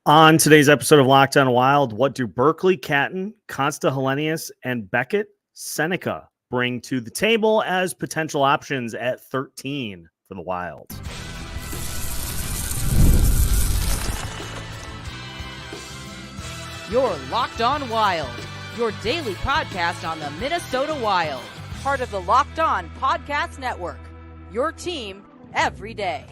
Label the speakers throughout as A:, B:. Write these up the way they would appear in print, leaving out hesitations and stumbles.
A: On today's episode of Locked On Wild, what do Berkley Catton, Konsta Helenius, and Beckett Sennecke bring to the table as potential options at 13 for the Wild?
B: You're Locked On Wild, your daily podcast on the Minnesota Wild, part of the Locked On Podcast Network, your team every day.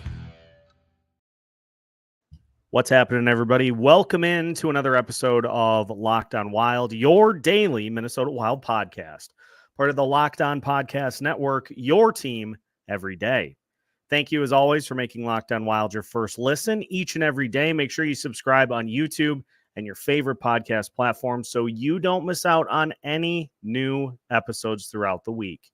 A: What's happening, everybody? Welcome in to another episode of Locked On Wild, your daily Minnesota Wild podcast, part of the Locked On Podcast Network, your team every day. Thank you, as always, for making Locked On Wild your first listen each and every day. Make sure you subscribe on YouTube and your favorite podcast platform so you don't miss out on any new episodes throughout the week.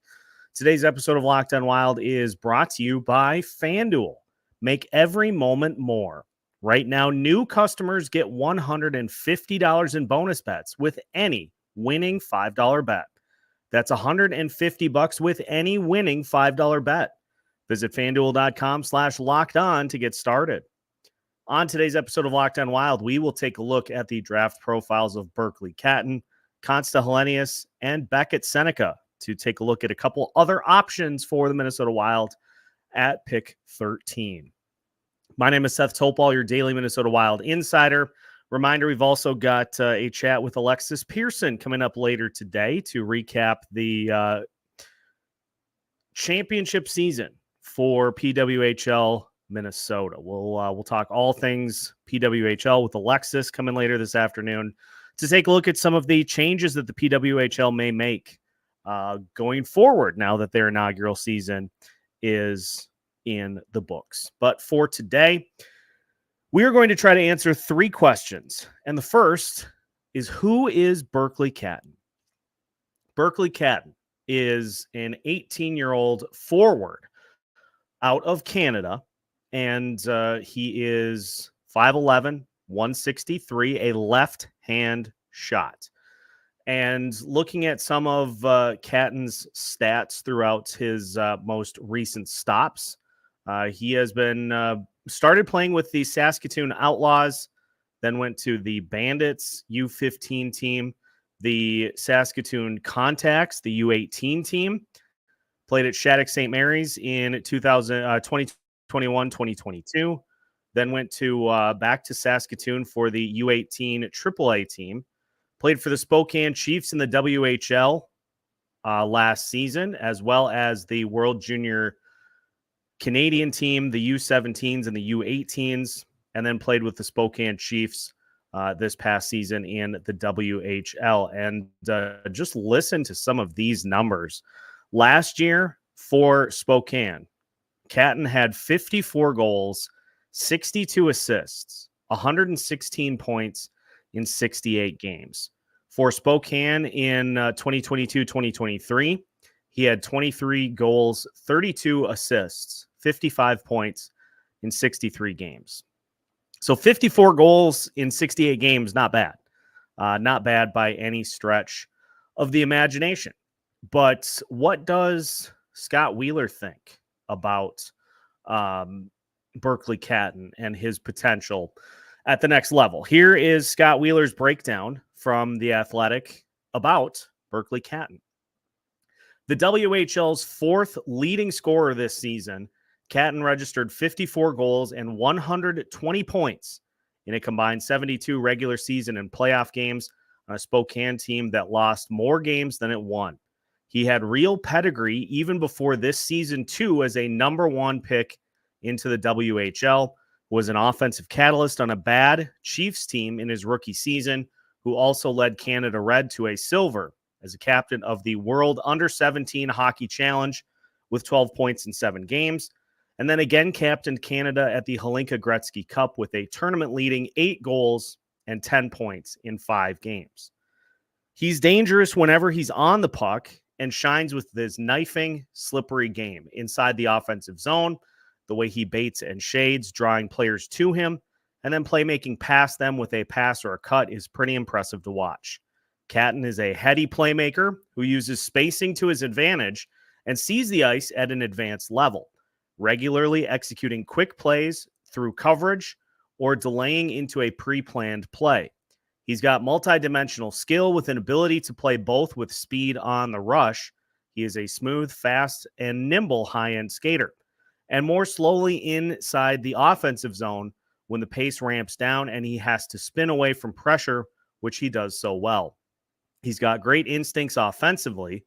A: Today's episode of Locked On Wild is brought to you by FanDuel. Make every moment more. Right now, new customers get $150 in bonus bets with any winning $5 bet. That's $150 with any winning $5 bet. Visit FanDuel.com/lockedon to get started. On today's episode of Locked On Wild, we will take a look at the draft profiles of Berkley Catton, Konsta Helenius, and Beckett Sennecke to take a look at a couple other options for the Minnesota Wild at pick 13. My name is Seth Topal, your daily Minnesota Wild insider. Reminder, we've also got a chat with Alexis Pearson coming up later today to recap the championship season for PWHL Minnesota. We'll talk all things PWHL with Alexis coming later this afternoon to take a look at some of the changes that the PWHL may make going forward now that their inaugural season is in the books. But for today, we are going to try to answer three questions. And the first is, who is Berkley Catton? Berkley Catton is an 18-year-old forward out of Canada, and he is 5'11", 163, a left-hand shot. And looking at some of Catton's stats throughout his most recent stops, he has been started playing with the Saskatoon Outlaws, then went to the Bandits U15 team, the Saskatoon Contacts, the U18 team, played at Shattuck St. Mary's in 2021-2022, then went to back to Saskatoon for the U18 AAA team, played for the Spokane Chiefs in the WHL last season, as well as the World Junior Canadian team, the U17s and the U18s, and then played with the Spokane Chiefs this past season in the WHL. And just listen to some of these numbers. Last year for Spokane, Catton had 54 goals, 62 assists, 116 points in 68 games. For Spokane in 2022-2023, he had 23 goals, 32 assists, 55 points in 63 games. So 54 goals in 68 games, not bad. Not bad by any stretch of the imagination. But what does Scott Wheeler think about Berkley Catton and his potential at the next level? Here is Scott Wheeler's breakdown from The Athletic about Berkley Catton. The WHL's fourth leading scorer this season, Catton registered 54 goals and 120 points in a combined 72 regular season and playoff games on a Spokane team that lost more games than it won. He had real pedigree even before this season, too, as a number one pick into the WHL, was an offensive catalyst on a bad Chiefs team in his rookie season, who also led Canada Red to a silver as a captain of the World Under-17 Hockey Challenge with 12 points in 7 games, and then again captained Canada at the Hlinka Gretzky Cup with a tournament-leading 8 goals and 10 points in 5 games. He's dangerous whenever he's on the puck and shines with his knifing, slippery game inside the offensive zone, the way he baits and shades, drawing players to him, and then playmaking past them with a pass or a cut is pretty impressive to watch. Catton is a heady playmaker who uses spacing to his advantage and sees the ice at an advanced level, regularly executing quick plays through coverage or delaying into a pre-planned play. He's got multidimensional skill with an ability to play both with speed on the rush. He is a smooth, fast, and nimble high-end skater, and more slowly inside the offensive zone when the pace ramps down and he has to spin away from pressure, which he does so well. He's got great instincts offensively.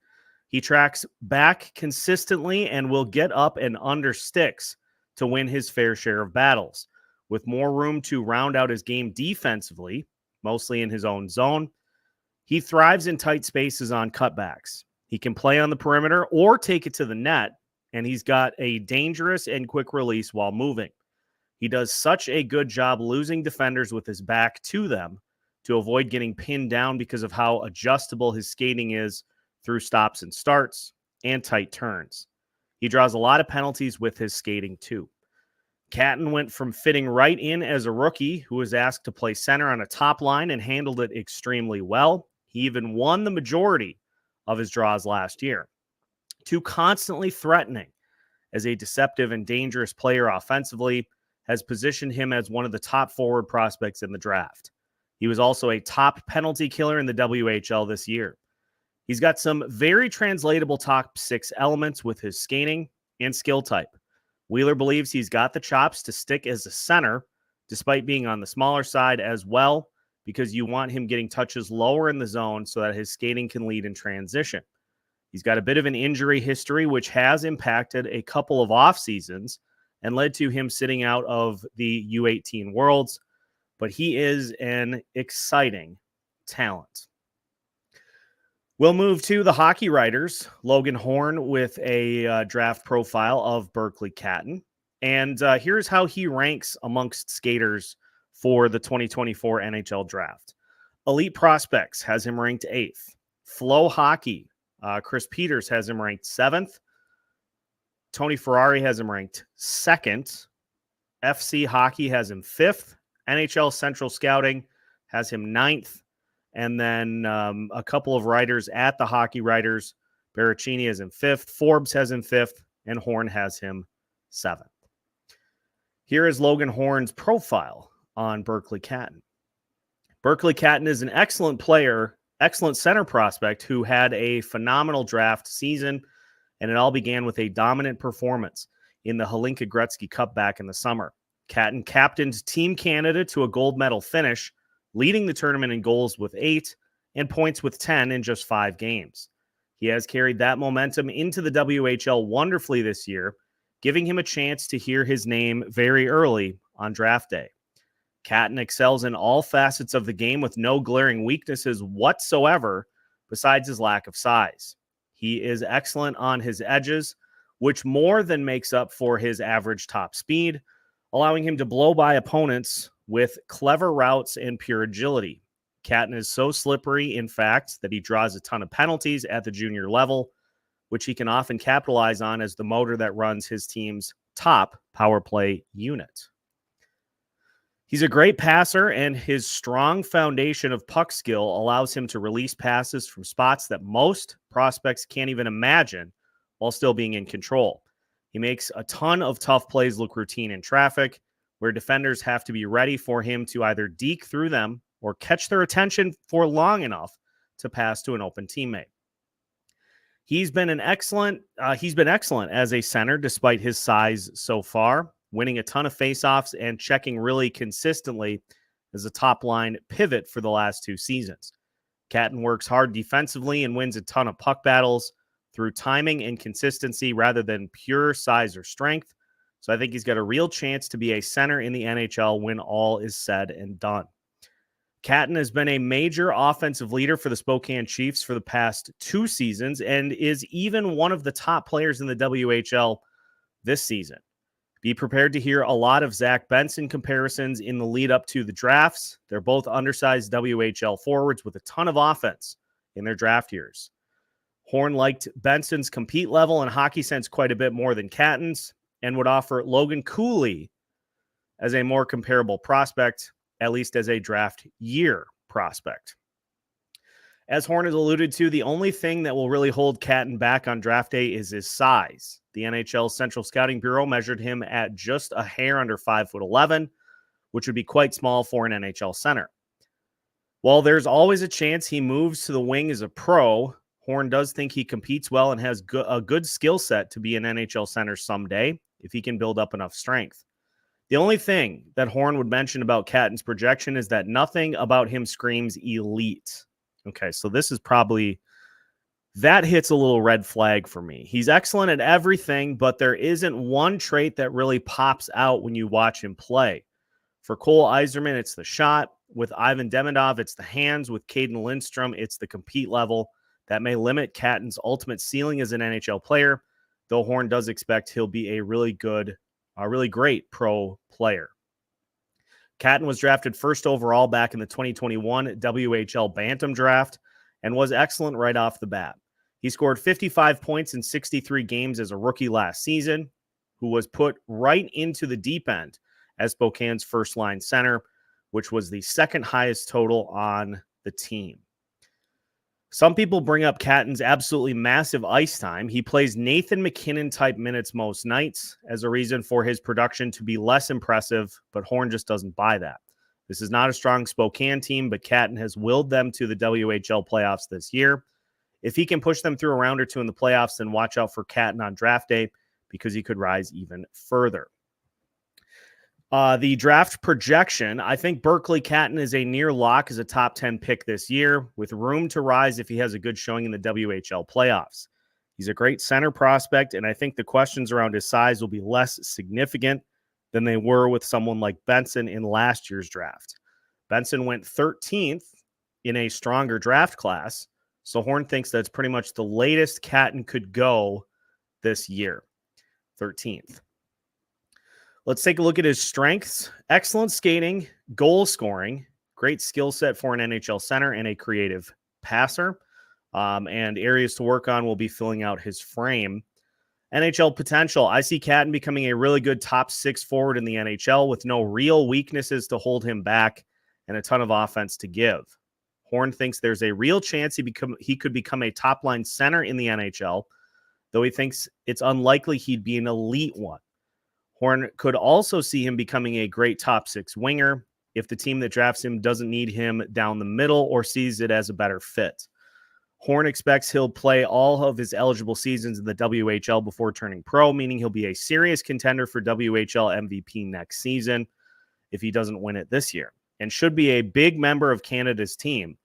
A: He tracks back consistently and will get up and under sticks to win his fair share of battles. With more room to round out his game defensively, mostly in his own zone, he thrives in tight spaces on cutbacks. He can play on the perimeter or take it to the net, and he's got a dangerous and quick release while moving. He does such a good job losing defenders with his back to them to avoid getting pinned down because of how adjustable his skating is through stops and starts and tight turns. He draws a lot of penalties with his skating too. Catton went from fitting right in as a rookie who was asked to play center on a top line and handled it extremely well. He even won the majority of his draws last year, to constantly threatening as a deceptive and dangerous player offensively has positioned him as one of the top forward prospects in the draft. He was also a top penalty killer in the WHL this year. He's got some very translatable top six elements with his skating and skill type. Wheeler believes he's got the chops to stick as a center, despite being on the smaller side as well, because you want him getting touches lower in the zone so that his skating can lead in transition. He's got a bit of an injury history, which has impacted a couple of off seasons and led to him sitting out of the U18 Worlds, but he is an exciting talent. We'll move to the hockey writers. Logan Horn with a draft profile of Berkley Catton. And here's how he ranks amongst skaters for the 2024 NHL Draft. Elite Prospects has him ranked 8th. Flow Hockey, Chris Peters has him ranked 7th. Tony Ferrari has him ranked 2nd. FC Hockey has him 5th. NHL Central Scouting has him 9th. And then a couple of writers at the Hockey Writers, Baracchini has him 5th, Forbes has him 5th, and Horn has him 7th. Here is Logan Horn's profile on Berkley Catton. Berkley Catton is an excellent player, excellent center prospect who had a phenomenal draft season, and it all began with a dominant performance in the Hlinka Gretzky Cup back in the summer. Catton captained Team Canada to a gold medal finish, leading the tournament in goals with 8 and points with 10 in just 5 games. He has carried that momentum into the WHL wonderfully this year, giving him a chance to hear his name very early on draft day. Catton excels in all facets of the game with no glaring weaknesses whatsoever besides his lack of size. He is excellent on his edges, which more than makes up for his average top speed, allowing him to blow by opponents with clever routes and pure agility. Catton is so slippery, in fact, that he draws a ton of penalties at the junior level, which he can often capitalize on as the motor that runs his team's top power play unit. He's a great passer, and his strong foundation of puck skill allows him to release passes from spots that most prospects can't even imagine while still being in control. He makes a ton of tough plays look routine in traffic, where defenders have to be ready for him to either deke through them or catch their attention for long enough to pass to an open teammate. He's been excellent as a center despite his size so far, winning a ton of faceoffs and checking really consistently as a top-line pivot for the last 2 seasons. Catton works hard defensively and wins a ton of puck battles through timing and consistency rather than pure size or strength. So I think he's got a real chance to be a center in the NHL when all is said and done. Catton has been a major offensive leader for the Spokane Chiefs for the past 2 seasons and is even one of the top players in the WHL this season. Be prepared to hear a lot of Zach Benson comparisons in the lead up to the drafts. They're both undersized WHL forwards with a ton of offense in their draft years. Horn liked Benson's compete level and hockey sense quite a bit more than Catton's, and would offer Logan Cooley as a more comparable prospect, at least as a draft year prospect. As Horn has alluded to, the only thing that will really hold Catton back on draft day is his size. The NHL Central Scouting Bureau measured him at just a hair under 5'11", which would be quite small for an NHL center. While there's always a chance he moves to the wing as a pro, Horn does think he competes well and has a good skill set to be an NHL center someday if he can build up enough strength. The only thing that Horn would mention about Catton's projection is that nothing about him screams elite. Okay, so this is probably, that hits a little red flag for me. He's excellent at everything, but there isn't one trait that really pops out when you watch him play. For Cole Yzerman, it's the shot. With Ivan Demidov, it's the hands. With Caden Lindstrom, it's the compete level. That may limit Catton's ultimate ceiling as an NHL player, though Horn does expect he'll be a really great pro player. Catton was drafted first overall back in the 2021 WHL Bantam Draft and was excellent right off the bat. He scored 55 points in 63 games as a rookie last season, who was put right into the deep end as Spokane's first-line center, which was the second highest total on the team. Some people bring up Catton's absolutely massive ice time. He plays Nathan McKinnon-type minutes most nights as a reason for his production to be less impressive, but Horn just doesn't buy that. This is not a strong Spokane team, but Catton has willed them to the WHL playoffs this year. If he can push them through a round or two in the playoffs, then watch out for Catton on draft day because he could rise even further. The draft projection, I think Berkley Catton is a near lock as a top 10 pick this year, with room to rise if he has a good showing in the WHL playoffs. He's a great center prospect, and I think the questions around his size will be less significant than they were with someone like Benson in last year's draft. Benson went 13th in a stronger draft class, so Horn thinks that's pretty much the latest Catton could go this year, 13th. Let's take a look at his strengths. Excellent skating, goal scoring, great skill set for an NHL center, and a creative passer. And areas to work on will be filling out his frame. NHL potential. I see Catton becoming a really good top 6 forward in the NHL with no real weaknesses to hold him back and a ton of offense to give. Horn thinks there's a real chance he could become a top-line center in the NHL, though he thinks it's unlikely he'd be an elite one. Horn could also see him becoming a great top 6 winger if the team that drafts him doesn't need him down the middle or sees it as a better fit. Horn expects he'll play all of his eligible seasons in the WHL before turning pro, meaning he'll be a serious contender for WHL MVP next season if he doesn't win it this year, and should be a big member of Canada's team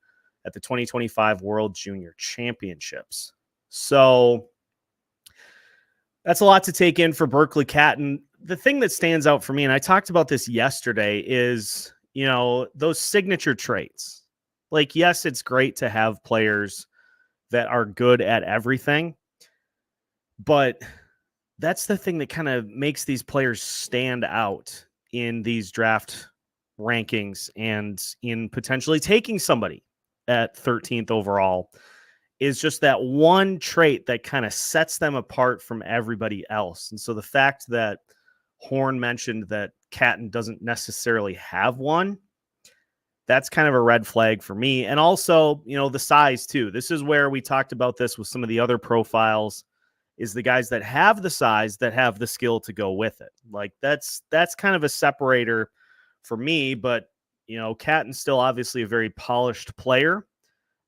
A: at the 2025 World Junior Championships. So that's a lot to take in for Berkley Catton. The thing that stands out for me, and I talked about this yesterday, is, those signature traits. Like, yes, it's great to have players that are good at everything, but that's the thing that kind of makes these players stand out in these draft rankings and in potentially taking somebody at 13th overall, is just that one trait that kind of sets them apart from everybody else. And so the fact that Horn mentioned that Catton doesn't necessarily have one, that's kind of a red flag for me. And also, the size too. This is where we talked about this with some of the other profiles, is the guys that have the size that have the skill to go with it. Like that's kind of a separator for me, but Catton's still obviously a very polished player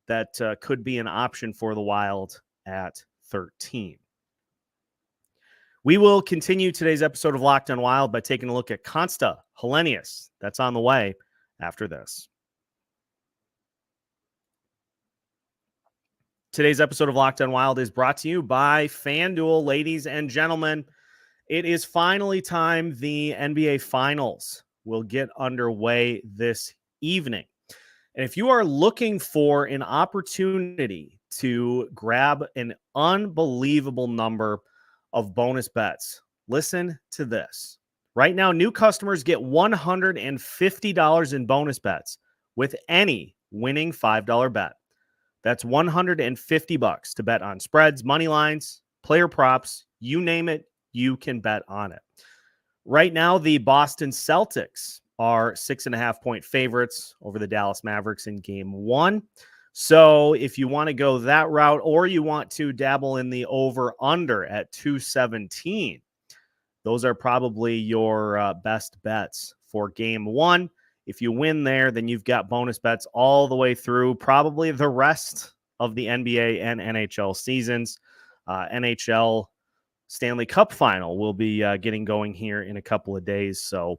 A: that could be an option for the Wild at 13. We will continue today's episode of Locked on Wild by taking a look at Konsta Helenius. That's on the way after this. Today's episode of Locked on Wild is brought to you by FanDuel. Ladies and gentlemen, it is finally time. The NBA Finals will get underway this evening. And if you are looking for an opportunity to grab an unbelievable number of bonus bets, listen to this. Right now, new customers get $150 in bonus bets with any winning $5 bet. That's $150 to bet on spreads, money lines, player props, you name it, you can bet on it. Right now, the Boston Celtics are 6.5-point favorites over the Dallas Mavericks in game 1. So if you want to go that route, or you want to dabble in the over-under at 217, those are probably your best bets for game 1. If you win there, then you've got bonus bets all the way through probably the rest of the NBA and NHL seasons. NHL Stanley Cup final will be getting going here in a couple of days. So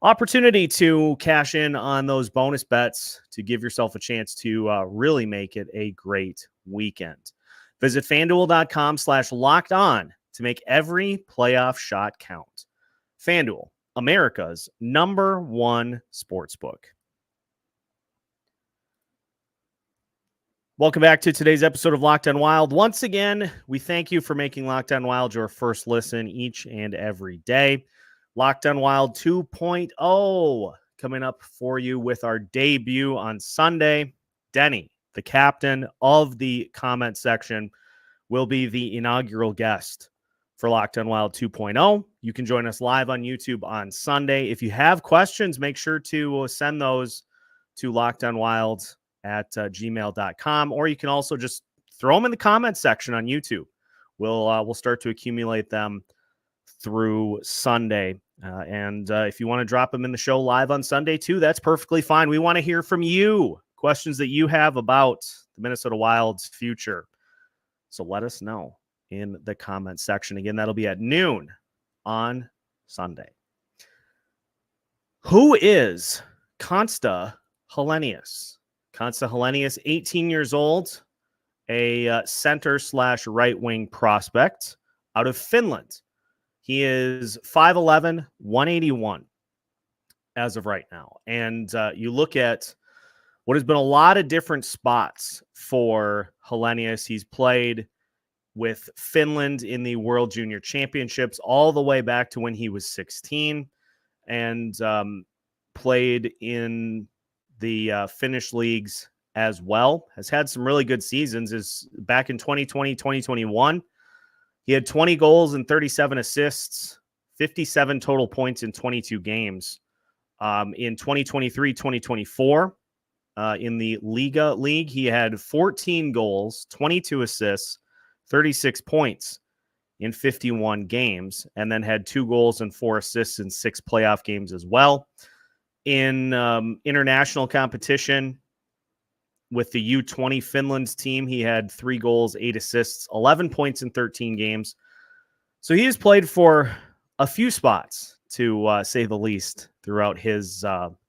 A: opportunity to cash in on those bonus bets to give yourself a chance to really make it a great weekend. Visit FanDuel.com/lockedon to make every playoff shot count. FanDuel, America's #1 sportsbook. Welcome back to today's episode of Locked On Wild. Once again, we thank you for making Locked On Wild your first listen each and every day. Locked On Wild 2.0 coming up for you with our debut on Sunday. Denny, the captain of the comment section, will be the inaugural guest for Locked On Wild 2.0. You can join us live on YouTube on Sunday. If you have questions, make sure to send those to lockedonwild@gmail.com, or you can also just throw them in the comments section on YouTube. We'll start to accumulate them through Sunday. And if you want to drop them in the show live on Sunday too, that's perfectly fine. We want to hear from you, questions that you have about the Minnesota Wild's future. So let us know in the comment section. Again, that'll be at noon on Sunday. Who is Konsta Helenius? Konsta Helenius, 18 years old, a center/right-wing prospect out of Finland. He is 5'11", 181 as of right now. And you look at what has been a lot of different spots for Helenius. He's played with Finland in the World Junior Championships all the way back to when he was 16, and played in the Finnish leagues as well. Has had some really good seasons. Is back in 2020, 2021. He had 20 goals and 37 assists, 57 total points in 22 games. In 2023, 2024, in the Liga League, he had 14 goals, 22 assists, 36 points in 51 games, and then had 2 goals and 4 assists in 6 playoff games as well. In international competition with the U20 Finland's team, he had 3 goals, 8 assists, 11 points in 13 games. So he has played for a few spots, to say the least, throughout his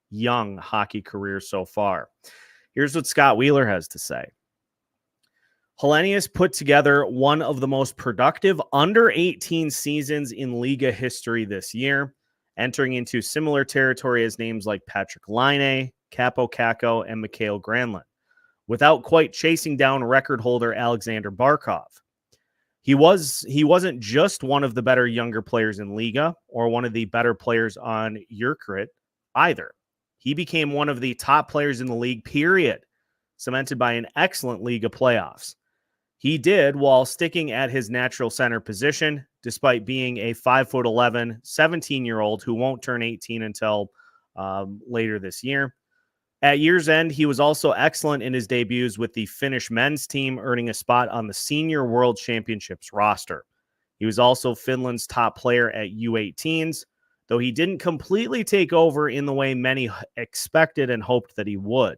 A: young hockey career so far. Here's what Scott Wheeler has to say. Helenius put together one of the most productive under-18 seasons in Liga history this year, entering into similar territory as names like Patrick Laine, Capo Kakko, and Mikhail Granlund, without quite chasing down record holder Alexander Barkov. He wasn't just one of the better younger players in Liga or one of the better players on Urkrit either. He became one of the top players in the league, period, cemented by an excellent Liga playoffs. He did while sticking at his natural center position, despite being a 5'11", 17-year-old who won't turn 18 until later this year. At year's end, he was also excellent in his debuts with the Finnish men's team, earning a spot on the Senior World Championships roster. He was also Finland's top player at U18s, though he didn't completely take over in the way many expected and hoped that he would.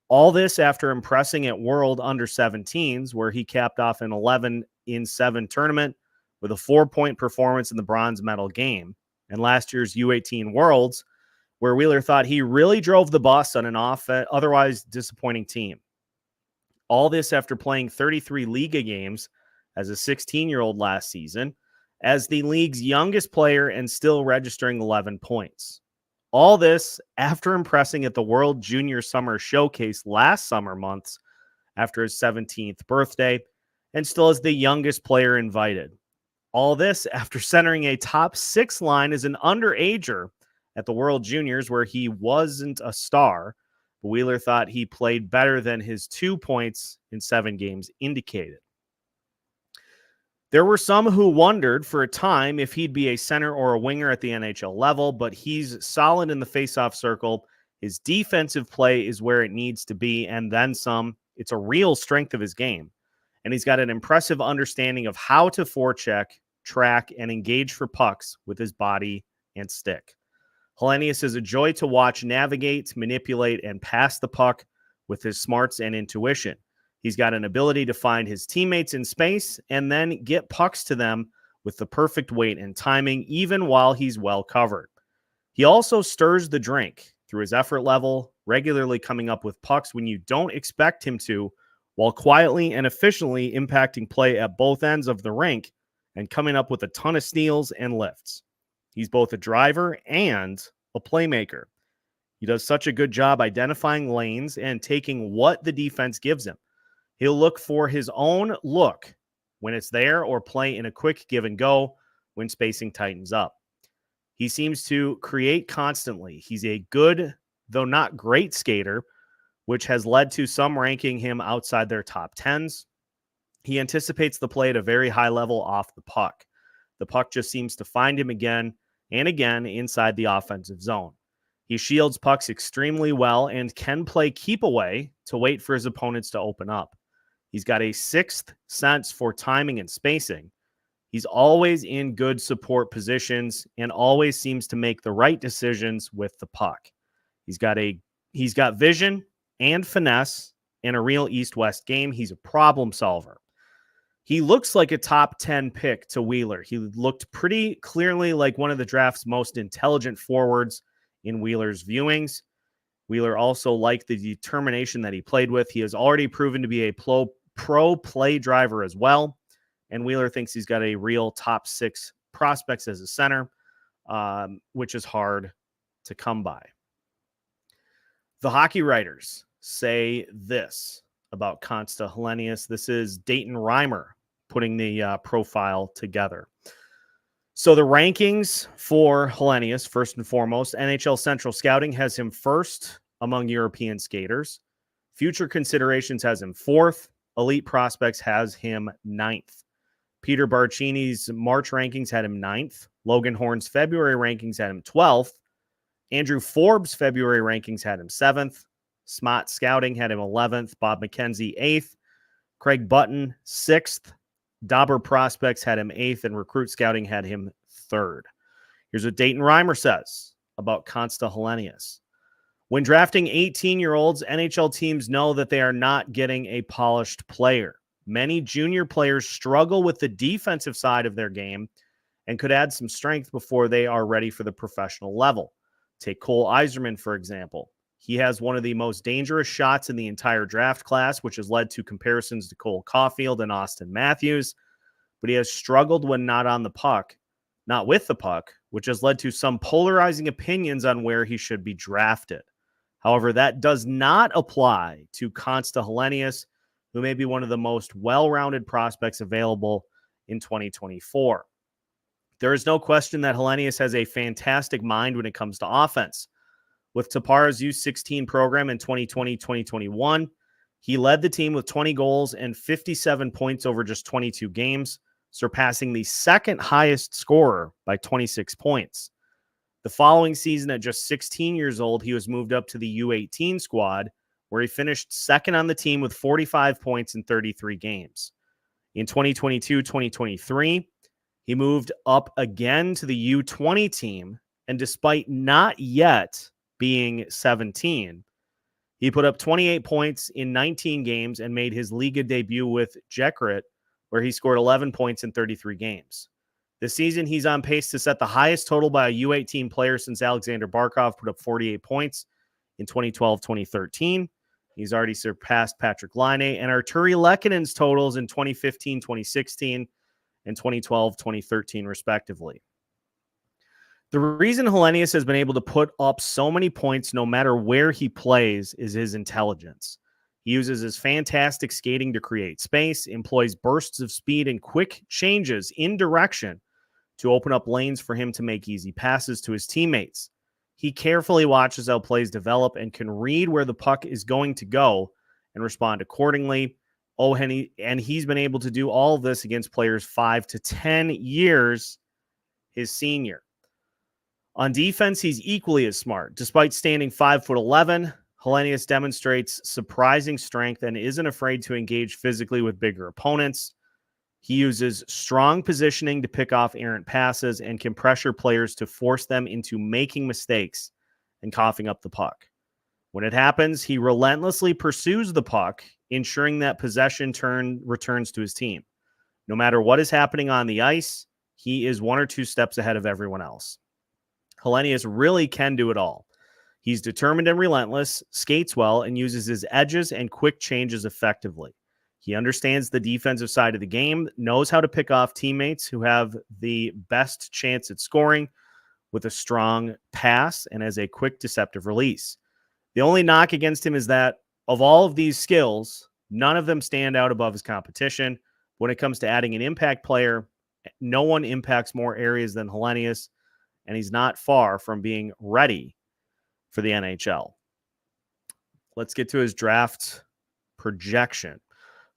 A: All this after impressing at World Under-17s, where he capped off an 11-7 tournament with a 4-point performance in the bronze medal game, and last year's U18 Worlds, where Wheeler thought he really drove the bus on an otherwise disappointing team. All this after playing 33 Liga games as a 16-year-old last season, as the league's youngest player and still registering 11 points. All this after impressing at the World Junior Summer Showcase last summer months after his 17th birthday, and still as the youngest player invited. All this after centering a top 6 line as an underager at the World Juniors, where he wasn't a star. Wheeler thought he played better than his 2 points in 7 games indicated. There were some who wondered for a time if he'd be a center or a winger at the NHL level, but he's solid in the faceoff circle. His defensive play is where it needs to be, and then some. It's a real strength of his game. And he's got an impressive understanding of how to forecheck, track, and engage for pucks with his body and stick. Helenius is a joy to watch navigate, manipulate, and pass the puck with his smarts and intuition. He's got an ability to find his teammates in space and then get pucks to them with the perfect weight and timing, even while he's well covered. He also stirs the drink through his effort level, regularly coming up with pucks when you don't expect him to, while quietly and efficiently impacting play at both ends of the rink and coming up with a ton of steals and lifts. He's both a driver and a playmaker. He does such a good job identifying lanes and taking what the defense gives him. He'll look for his own look when it's there or play in a quick give and go when spacing tightens up. He seems to create constantly. He's a good, though not great skater, which has led to some ranking him outside their top 10s. He anticipates the play at a very high level off the puck. The puck just seems to find him again and again inside the offensive zone. He shields pucks extremely well and can play keep away to wait for his opponents to open up. He's got a sixth sense for timing and spacing. He's always in good support positions and always seems to make the right decisions with the puck. He's got vision and finesse in a real East-West game. He's a problem solver. He looks like a top 10 pick to Wheeler. He looked pretty clearly like one of the draft's most intelligent forwards in Wheeler's viewings. Wheeler also liked the determination that he played with. He has already proven to be a pro play driver as well. And Wheeler thinks he's got a real top 6 prospects as a center, which is hard to come by. The hockey writers say this about Konsta Helenius. This is Dayton Reimer putting the profile together. So the rankings for Helenius, first and foremost, NHL Central Scouting has him first among European skaters. Future Considerations has him 4th. Elite Prospects has him 9th. Peter Barcini's March rankings had him 9th. Logan Horn's February rankings had him 12th. Andrew Forbes' February rankings had him 7th. Smott Scouting had him 11th. Bob McKenzie 8th. Craig Button 6th. Dauber Prospects had him 8th, and Recruit Scouting had him 3rd. Here's what Dayton Reimer says about Konsta Helenius. When drafting 18-year-olds, NHL teams know that they are not getting a polished player. Many junior players struggle with the defensive side of their game and could add some strength before they are ready for the professional level. Take Cole Yzerman, for example. He has one of the most dangerous shots in the entire draft class, which has led to comparisons to Cole Caulfield and Austin Matthews, but he has struggled when not on the puck, not with the puck, which has led to some polarizing opinions on where he should be drafted. However, that does not apply to Konsta Helenius, who may be one of the most well-rounded prospects available in 2024. There is no question that Helenius has a fantastic mind when it comes to offense. With Tapara's U16 program in 2020-2021, he led the team with 20 goals and 57 points over just 22 games, surpassing the second highest scorer by 26 points. The following season, at just 16 years old, he was moved up to the U18 squad, where he finished second on the team with 45 points in 33 games. In 2022-2023, he moved up again to the U20 team, and despite not yet being 17, he put up 28 points in 19 games and made his Liga debut with Jekrit, where he scored 11 points in 33 games. This season, he's on pace to set the highest total by a U18 player since Alexander Barkov put up 48 points in 2012-2013. He's already surpassed Patrick Laine and Arturi Lekkonen's totals in 2015-2016 and 2012-2013, respectively. The reason Helenius has been able to put up so many points no matter where he plays is his intelligence. He uses his fantastic skating to create space, employs bursts of speed and quick changes in direction to open up lanes for him to make easy passes to his teammates. He carefully watches how plays develop and can read where the puck is going to go and respond accordingly. And he's been able to do all of this against players 5 to 10 years his senior. On defense, he's equally as smart. Despite standing 5'11", Helenius demonstrates surprising strength and isn't afraid to engage physically with bigger opponents. He uses strong positioning to pick off errant passes and can pressure players to force them into making mistakes and coughing up the puck. When it happens, he relentlessly pursues the puck, ensuring that possession returns to his team. No matter what is happening on the ice, he is 1 or 2 steps ahead of everyone else. Helenius really can do it all. He's determined and relentless, skates well, and uses his edges and quick changes effectively. He understands the defensive side of the game, knows how to pick off teammates who have the best chance at scoring with a strong pass and as a quick, deceptive release. The only knock against him is that of all of these skills, none of them stand out above his competition. When it comes to adding an impact player, no one impacts more areas than Helenius, and he's not far from being ready for the NHL. Let's get to his draft projection.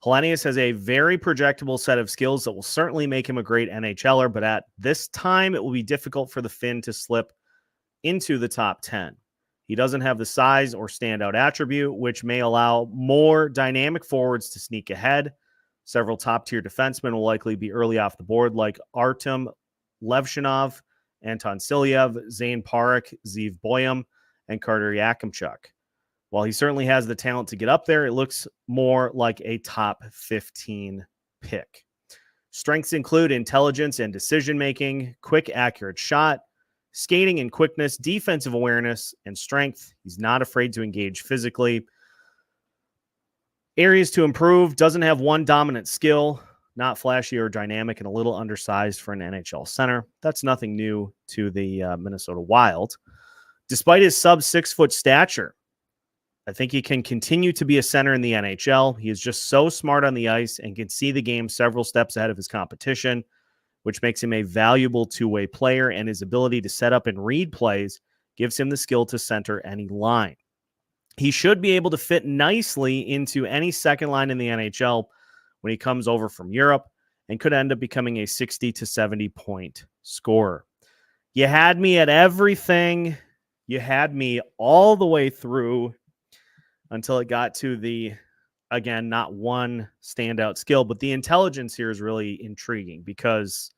A: Helenius has a very projectable set of skills that will certainly make him a great NHLer, but at this time, it will be difficult for the Finn to slip into the top 10. He doesn't have the size or standout attribute, which may allow more dynamic forwards to sneak ahead. Several top-tier defensemen will likely be early off the board, like Artem Levshinov, Anton Silyev, Zane Parik, Zeev Boyum, and Carter Yakimchuk. While he certainly has the talent to get up there, it looks more like a top 15 pick. Strengths include intelligence and decision-making, quick, accurate shot, skating and quickness, defensive awareness, and strength. He's not afraid to engage physically. Areas to improve: doesn't have one dominant skill, not flashy or dynamic, and a little undersized for an NHL center. That's nothing new to the Minnesota Wild. Despite his sub-6-foot stature, I think he can continue to be a center in the NHL. He is just so smart on the ice and can see the game several steps ahead of his competition, which makes him a valuable two-way player, and his ability to set up and read plays gives him the skill to center any line. He should be able to fit nicely into any second line in the NHL when he comes over from Europe, and could end up becoming a 60 to 70 point scorer. You had me at everything. You had me all the way through until it got to the, again, not one standout skill, but the intelligence here is really intriguing because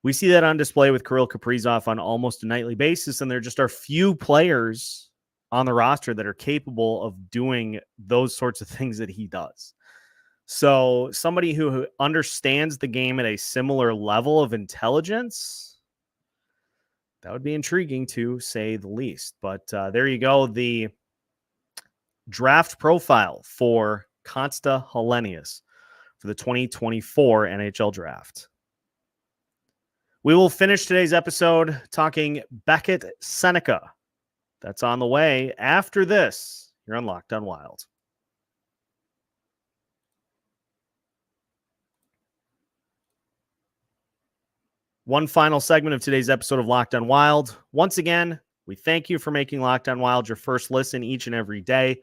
A: we see that on display with Kirill Kaprizov on almost a nightly basis, and there just are few players on the roster that are capable of doing those sorts of things that he does. So somebody who understands the game at a similar level of intelligence, that would be intriguing to say the least. But there you go. The draft profile for Konsta Helenius for the 2024 NHL Draft. We will finish today's episode talking Beckett Sennecke. That's on the way after this. You're on Locked On Wild. One final segment of today's episode of Locked On Wild. Once again, we thank you for making Locked On Wild your first listen each and every day.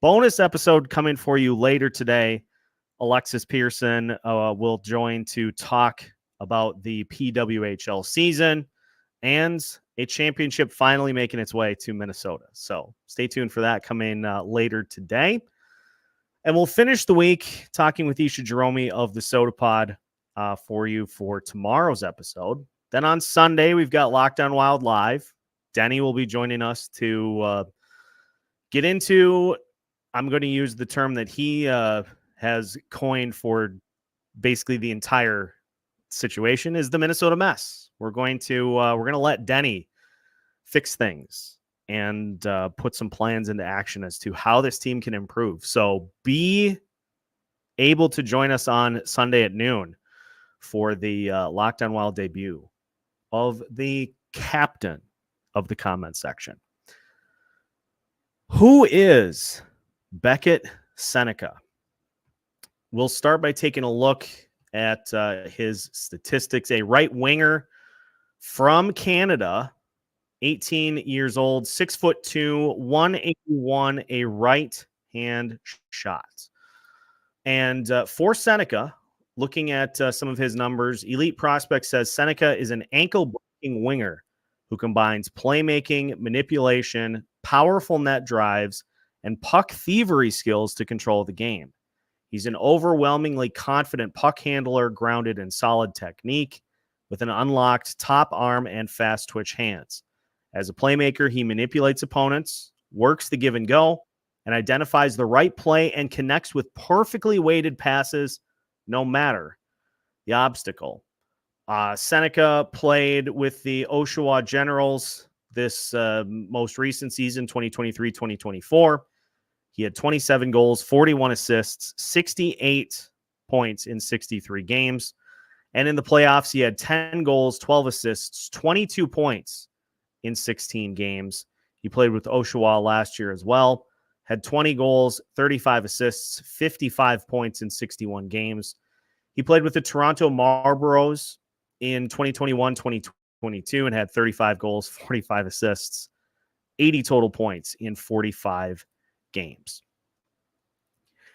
A: Bonus episode coming for you later today. Alexis Pearson will join to talk about the PWHL season and a championship finally making its way to Minnesota. So stay tuned for that coming later today. And we'll finish the week talking with Isha Jerome of the Soda Pod for you for tomorrow's episode. Then on Sunday, we've got Locked On Wild Live. Denny will be joining us to get into, I'm going to use the term that he has coined for basically the entire situation, is the Minnesota mess. We're going to let Denny fix things and put some plans into action as to how this team can improve. So be able to join us on Sunday at noon for the Locked On Wild debut of the captain of the comment section. Who is Beckett Sennecke? We'll start by taking a look at his statistics. A right winger from Canada, 18 years old, 6'2", 181, a right hand shot. And for Sennecke, looking at some of his numbers, Elite Prospect says Sennecke is an ankle-breaking winger who combines playmaking, manipulation, powerful net drives, and puck thievery skills to control the game. He's an overwhelmingly confident puck handler, grounded in solid technique, with an unlocked top arm and fast twitch hands. As a playmaker, he manipulates opponents, works the give and go, and identifies the right play and connects with perfectly weighted passes, no matter the obstacle. Sennecke played with the Oshawa Generals this most recent season, 2023-2024. He had 27 goals, 41 assists, 68 points in 63 games. And in the playoffs, he had 10 goals, 12 assists, 22 points in 16 games. He played with Oshawa last year as well. Had 20 goals, 35 assists, 55 points in 61 games. He played with the Toronto Marlboros in 2021-2022 and had 35 goals, 45 assists, 80 total points in 45 games.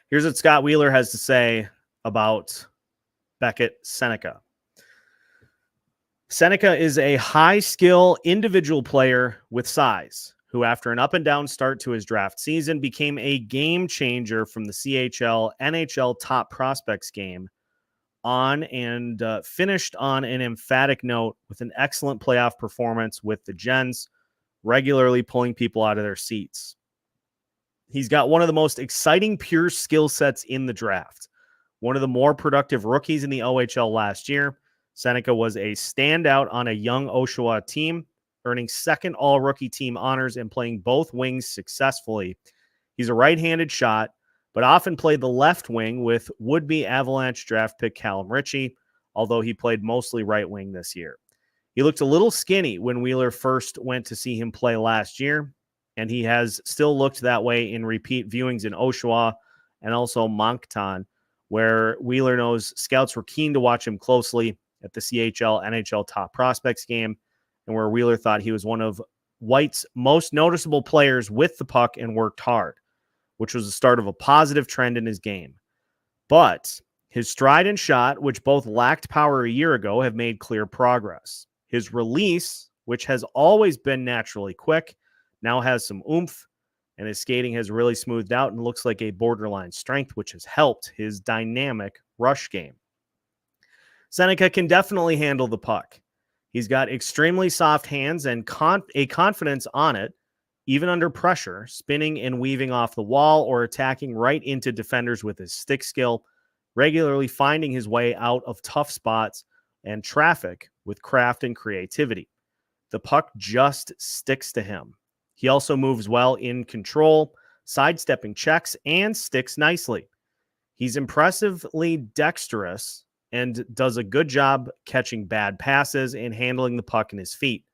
A: Here's what Scott Wheeler has to say about Beckett Sennecke. Sennecke is a high-skill individual player with size who, after an up-and-down start to his draft season, became a game changer from the CHL NHL top prospects game on and finished on an emphatic note with an excellent playoff performance with the Gens, regularly pulling people out of their seats. He's got one of the most exciting pure skill sets in the draft. One of the more productive rookies in the OHL last year, Sennecke was a standout on a young Oshawa team, earning second all-rookie team honors and playing both wings successfully. He's a right-handed shot, but often played the left wing with would-be Avalanche draft pick Callum Ritchie, although he played mostly right wing this year. He looked a little skinny when Wheeler first went to see him play last year, and he has still looked that way in repeat viewings in Oshawa and also Moncton, where Wheeler knows scouts were keen to watch him closely at the CHL NHL top prospects game, and where Wheeler thought he was one of White's most noticeable players with the puck and worked hard, which was the start of a positive trend in his game. But his stride and shot, which both lacked power a year ago, have made clear progress. His release, which has always been naturally quick, now has some oomph, and his skating has really smoothed out and looks like a borderline strength, which has helped his dynamic rush game. Sennecke can definitely handle the puck. He's got extremely soft hands and a confidence on it, even under pressure, spinning and weaving off the wall or attacking right into defenders with his stick skill, regularly finding his way out of tough spots and traffic with craft and creativity. The puck just sticks to him. He also moves well in control, sidestepping checks, and sticks nicely. He's impressively dexterous and does a good job catching bad passes and handling the puck in his feet.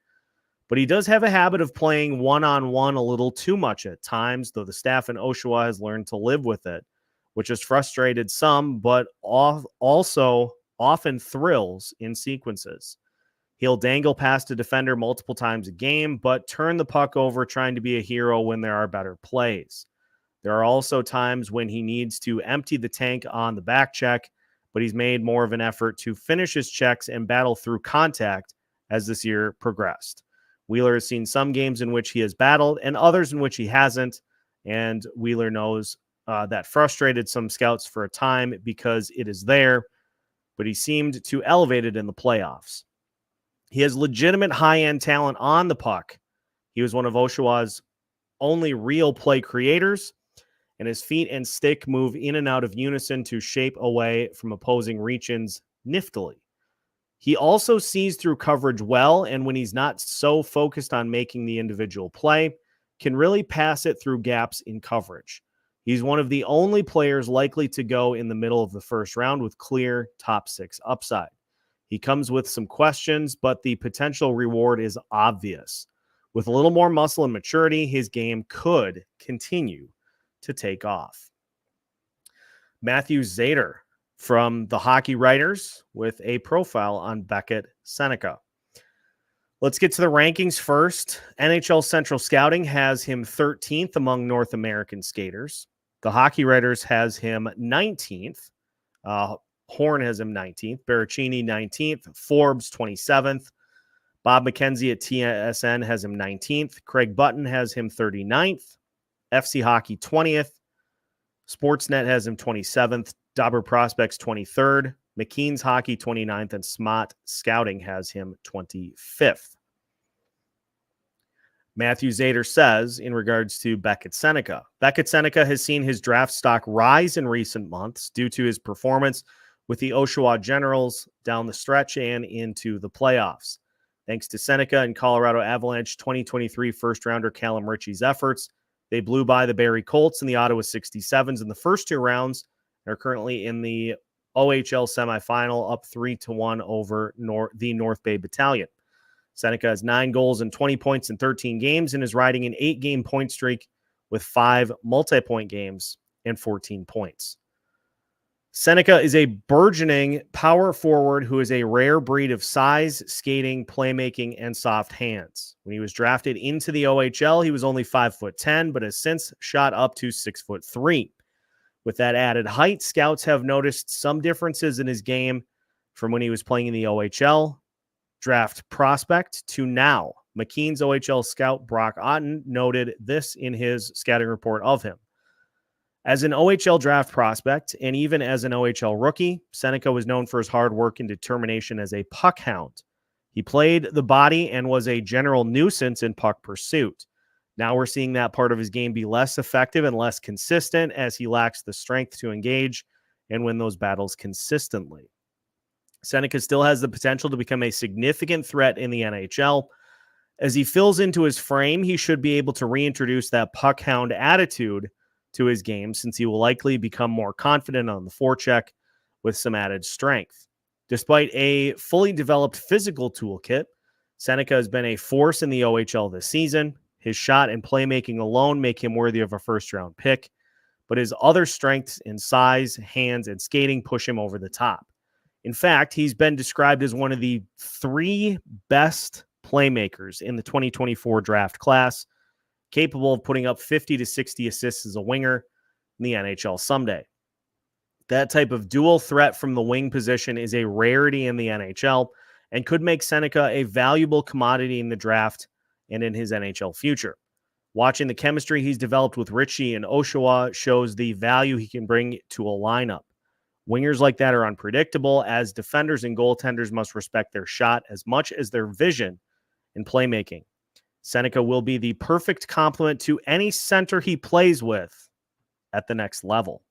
A: But he does have a habit of playing one-on-one a little too much at times, though the staff in Oshawa has learned to live with it, which has frustrated some, but also often thrills in sequences. He'll dangle past a defender multiple times a game, but turn the puck over trying to be a hero when there are better plays. There are also times when he needs to empty the tank on the back check, but he's made more of an effort to finish his checks and battle through contact as this year progressed. Wheeler has seen some games in which he has battled and others in which he hasn't, and Wheeler knows that frustrated some scouts for a time because it is there, but he seemed to elevate it in the playoffs. He has legitimate high-end talent on the puck. He was one of Oshawa's only real play creators, and his feet and stick move in and out of unison to shape away from opposing reach-ins niftily. He also sees through coverage well, and when he's not so focused on making the individual play, can really pass it through gaps in coverage. He's one of the only players likely to go in the middle of the first round with clear top six upside. He comes with some questions, but the potential reward is obvious. With a little more muscle and maturity, his game could continue to take off. Matthew Zader from the Hockey Writers with a profile on Beckett Sennecke. Let's get to the rankings first. NHL Central Scouting has him 13th among North American skaters. The Hockey Writers has him 19th. Horn has him 19th. Baracchini 19th. Forbes 27th. Bob McKenzie at TSN has him 19th. Craig Button has him 39th. FC Hockey 20th. Sportsnet has him 27th, Dobber Prospects 23rd, McKean's Hockey 29th, and Smot Scouting has him 25th. Matthew Zader says, in regards to Beckett Sennecke, Beckett Sennecke has seen his draft stock rise in recent months due to his performance with the Oshawa Generals down the stretch and into the playoffs. Thanks to Sennecke and Colorado Avalanche 2023 first-rounder Callum Ritchie's efforts, they blew by the Barrie Colts and the Ottawa 67s in the first two rounds and are currently in the OHL semifinal, up 3-1 over the North Bay Battalion. Sennecke has 9 goals and 20 points in 13 games and is riding an 8-game point streak with 5 multi-point games and 14 points. Sennecke is a burgeoning power forward who is a rare breed of size, skating, playmaking, and soft hands. When he was drafted into the OHL, he was only 5'10", but has since shot up to 6'3". With that added height, scouts have noticed some differences in his game from when he was playing in the OHL draft prospect to now. McKean's OHL scout Brock Otten noted this in his scouting report of him. As an OHL draft prospect, and even as an OHL rookie, Sennecke was known for his hard work and determination as a puck hound. He played the body and was a general nuisance in puck pursuit. Now we're seeing that part of his game be less effective and less consistent as he lacks the strength to engage and win those battles consistently. Sennecke still has the potential to become a significant threat in the NHL. As he fills into his frame, he should be able to reintroduce that puck hound attitude to his game, since he will likely become more confident on the forecheck with some added strength. Despite a fully developed physical toolkit, Sennecke has been a force in the OHL this season. His shot and playmaking alone make him worthy of a first-round pick, but his other strengths in size, hands, and skating push him over the top. In fact, he's been described as one of the 3 best playmakers in the 2024 draft class, capable of putting up 50 to 60 assists as a winger in the NHL someday. That type of dual threat from the wing position is a rarity in the NHL and could make Sennecke a valuable commodity in the draft and in his NHL future. Watching the chemistry he's developed with Ritchie and Oshawa shows the value he can bring to a lineup. Wingers like that are unpredictable, as defenders and goaltenders must respect their shot as much as their vision in playmaking. Sennecke will be the perfect complement to any center he plays with at the next level.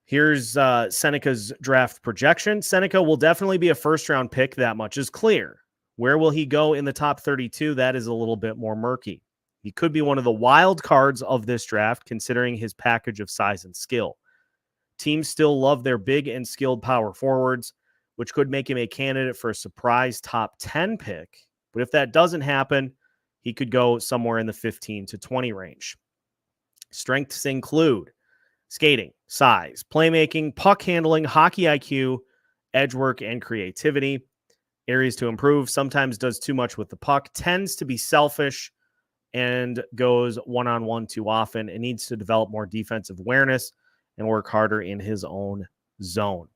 A: Here's Sennecke's draft projection. Sennecke will definitely be a first-round pick. That much is clear. Where will he go in the top 32? That is a little bit more murky. He could be one of the wild cards of this draft, considering his package of size and skill. Teams still love their big and skilled power forwards, which could make him a candidate for a surprise top 10 pick. But if that doesn't happen, he could go somewhere in the 15 to 20 range. Strengths include skating, size, playmaking, puck handling, hockey IQ, edge work, and creativity. Areas to improve: sometimes does too much with the puck, tends to be selfish, and goes one-on-one too often, and needs to develop more defensive awareness and work harder in his own zone.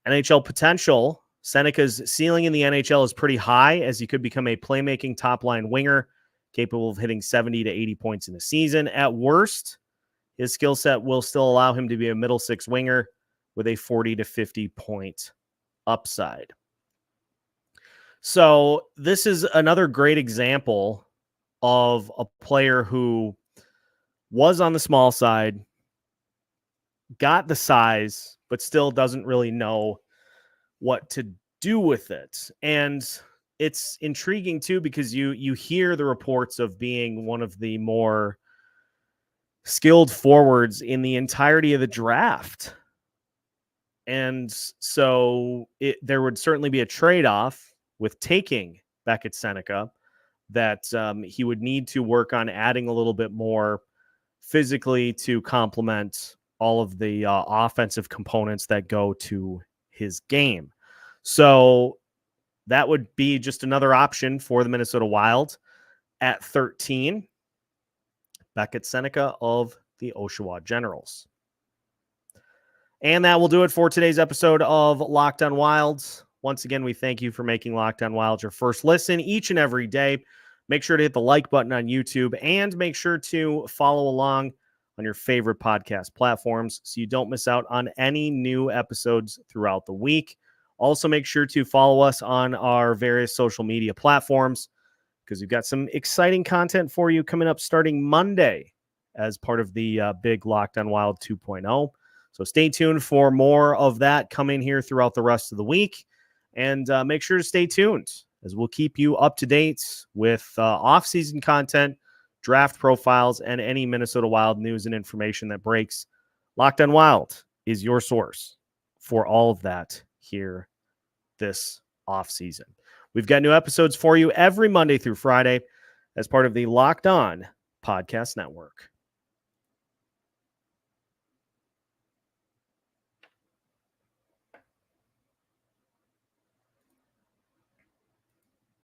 A: NHL potential: Sennecke's ceiling in the NHL is pretty high, as he could become a playmaking top-line winger capable of hitting 70 to 80 points in a season. At worst, his skill set will still allow him to be a middle six winger with a 40 to 50 point upside. So this is another great example of a player who was on the small side, got the size, but still doesn't really know what to do with it. And it's intriguing too, because you hear the reports of being one of the more skilled forwards in the entirety of the draft. And so there would certainly be a trade-off with taking Beckett Sennecke, that he would need to work on adding a little bit more physically to complement all of the offensive components that go to his game. So that would be just another option for the Minnesota Wild. At 13, Beckett Sennecke of the Oshawa Generals. And that will do it for today's episode of Locked on Wilds. Once again, we thank you for making Locked on Wilds your first listen each and every day. Make sure to hit the like button on YouTube and make sure to follow along on your favorite podcast platforms so you don't miss out on any new episodes throughout the week. Also, make sure to follow us on our various social media platforms because we've got some exciting content for you coming up starting Monday as part of the big Locked On Wild 2.0. So stay tuned for more of that coming here throughout the rest of the week. And make sure to stay tuned as we'll keep you up to date with off-season content, draft profiles, and any Minnesota Wild news and information that breaks. Locked On Wild is your source for all of that here this offseason. We've got new episodes for you every Monday through Friday as part of the Locked On Podcast Network.